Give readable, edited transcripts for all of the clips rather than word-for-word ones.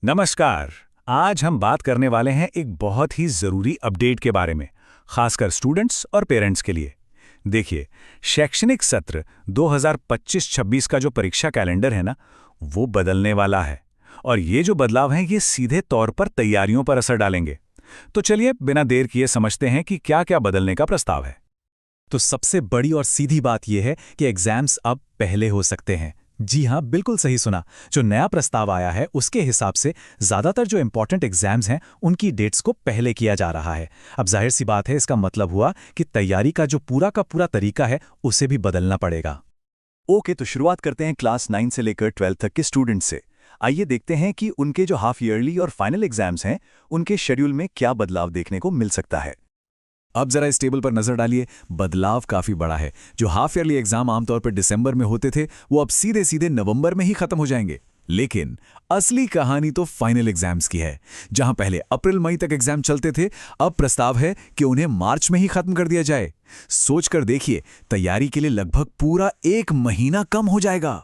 नमस्कार। आज हम बात करने वाले हैं एक बहुत ही ज़रूरी अपडेट के बारे में, खासकर स्टूडेंट्स और पेरेंट्स के लिए। देखिए, शैक्षणिक सत्र 2025-26 का जो परीक्षा कैलेंडर है ना, वो बदलने वाला है। और ये जो बदलाव हैं, ये सीधे तौर पर तैयारियों पर असर डालेंगे। तो चलिए, बिना देर किए समझते हैं कि क्या-क्या बदलने का प्रस्ताव है। तो सबसे बड़ी और सीधी बात यह है कि एग्जाम्स अब पहले हो सकते हैं। जी हाँ, बिल्कुल सही सुना। जो नया प्रस्ताव आया है उसके हिसाब से ज़्यादातर जो इंपॉर्टेंट एग्जाम्स हैं उनकी डेट्स को पहले किया जा रहा है। अब जाहिर सी बात है, इसका मतलब हुआ कि तैयारी का जो पूरा का पूरा तरीका है उसे भी बदलना पड़ेगा। ओके, तो शुरुआत करते हैं क्लास 9 से लेकर 12 तक के स्टूडेंट्स से। आइए देखते हैं कि उनके जो हाफ ईयरली और फाइनल एग्जाम्स हैं उनके शेड्यूल में क्या बदलाव देखने को मिल सकता है। अब जरा इस टेबल पर नजर डालिए। बदलाव काफी बड़ा है। जो हाफ ईयरली एग्जाम आमतौर पर दिसंबर में होते थे वो अब सीधे सीधे नवंबर में ही खत्म हो जाएंगे। लेकिन असली कहानी तो फाइनल एग्जाम्स की है। जहां पहले अप्रैल मई तक एग्जाम चलते थे, अब प्रस्ताव है कि उन्हें मार्च में ही खत्म कर दिया जाए। सोचकर देखिए, तैयारी के लिए लगभग पूरा 1 महीना कम हो जाएगा।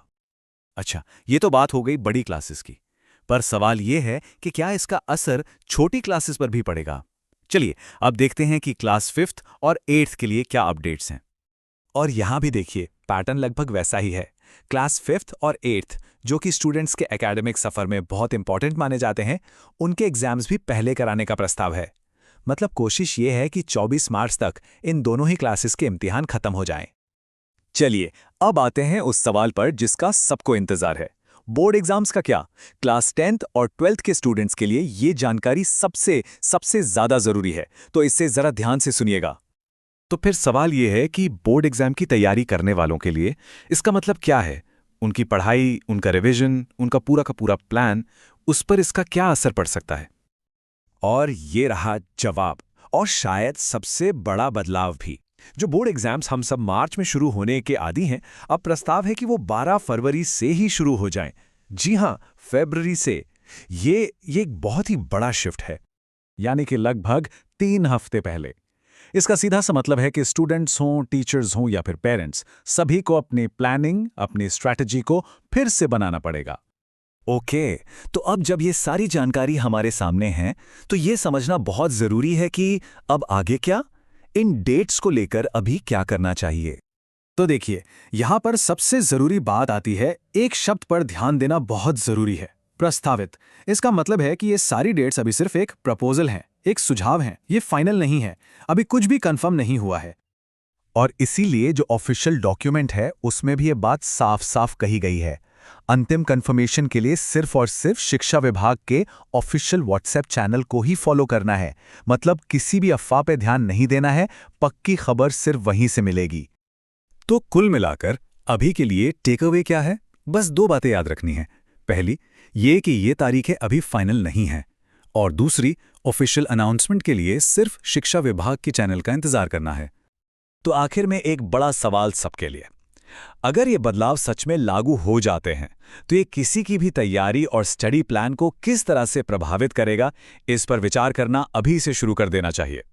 अच्छा, ये तो बात हो गई बड़ी क्लासेस की। पर सवाल ये है कि क्या इसका असर छोटी क्लासेस पर भी पड़ेगा। चलिए अब देखते हैं कि क्लास 5th और 8th के लिए क्या अपडेट्स हैं। और यहां भी देखिए, पैटर्न लगभग वैसा ही है। क्लास 5th और 8th, जो कि स्टूडेंट्स के एकेडमिक सफर में बहुत इंपॉर्टेंट माने जाते हैं, उनके एग्जाम्स भी पहले कराने का प्रस्ताव है। मतलब कोशिश ये है कि 24 मार्च तक इन दोनों ही क्लासेस के इम्तिहान खत्म हो जाएं। चलिए अब आते हैं उस सवाल पर जिसका सबको इंतजार है, बोर्ड एग्जाम्स का क्या। क्लास 10th और 12th के स्टूडेंट्स के लिए ये जानकारी सबसे ज्यादा जरूरी है, तो इससे जरा ध्यान से सुनिएगा। तो फिर सवाल ये है कि बोर्ड एग्जाम की तैयारी करने वालों के लिए इसका मतलब क्या है। उनकी पढ़ाई, उनका रिवीजन, उनका पूरा का पूरा प्लान, उस पर इसका क्या असर पड़ सकता है। और ये रहा जवाब, और शायद सबसे बड़ा बदलाव भी। जो बोर्ड एग्जाम्स हम सब मार्च में शुरू होने के आदी हैं, अब प्रस्ताव है कि वो 12 फरवरी से ही शुरू हो जाएं। जी हां, फरवरी से। ये एक बहुत ही बड़ा शिफ्ट है, यानी कि लगभग 3 हफ्ते पहले। इसका सीधा सा मतलब है कि स्टूडेंट्स हों, टीचर्स हों या फिर पेरेंट्स, सभी को अपनी प्लानिंग, अपनी स्ट्रैटेजी को फिर से बनाना पड़ेगा। ओके, तो अब जब ये सारी जानकारी हमारे सामने है, तो ये समझना बहुत जरूरी है कि अब आगे क्या, इन डेट्स को लेकर अभी क्या करना चाहिए। तो देखिए, यहां पर सबसे जरूरी बात आती है, एक शब्द पर ध्यान देना बहुत जरूरी है, प्रस्तावित। इसका मतलब है कि ये सारी डेट्स अभी सिर्फ एक प्रपोजल हैं, एक सुझाव हैं, ये फाइनल नहीं है, अभी कुछ भी कंफर्म नहीं हुआ है। और इसीलिए जो ऑफिशियल डॉक्यूमेंट है उसमें भी ये बात साफ साफ कही गई है। अंतिम कंफर्मेशन के लिए सिर्फ और सिर्फ शिक्षा विभाग के ऑफिशियल व्हाट्सएप चैनल को ही फॉलो करना है। मतलब किसी भी अफवाह पे ध्यान नहीं देना है, पक्की खबर सिर्फ वहीं से मिलेगी। तो कुल मिलाकर अभी के लिए टेक अवे क्या है? बस 2 बातें याद रखनी है। पहली, ये कि ये तारीखें अभी फाइनल नहीं हैं, और दूसरी, ऑफिशियल अनाउंसमेंट के लिए सिर्फ शिक्षा विभाग के चैनल का इंतजार करना है। तो आखिर में एक बड़ा सवाल सबके लिए, अगर ये बदलाव सच में लागू हो जाते हैं तो ये किसी की भी तैयारी और स्टडी प्लान को किस तरह से प्रभावित करेगा, इस पर विचार करना अभी से शुरू कर देना चाहिए।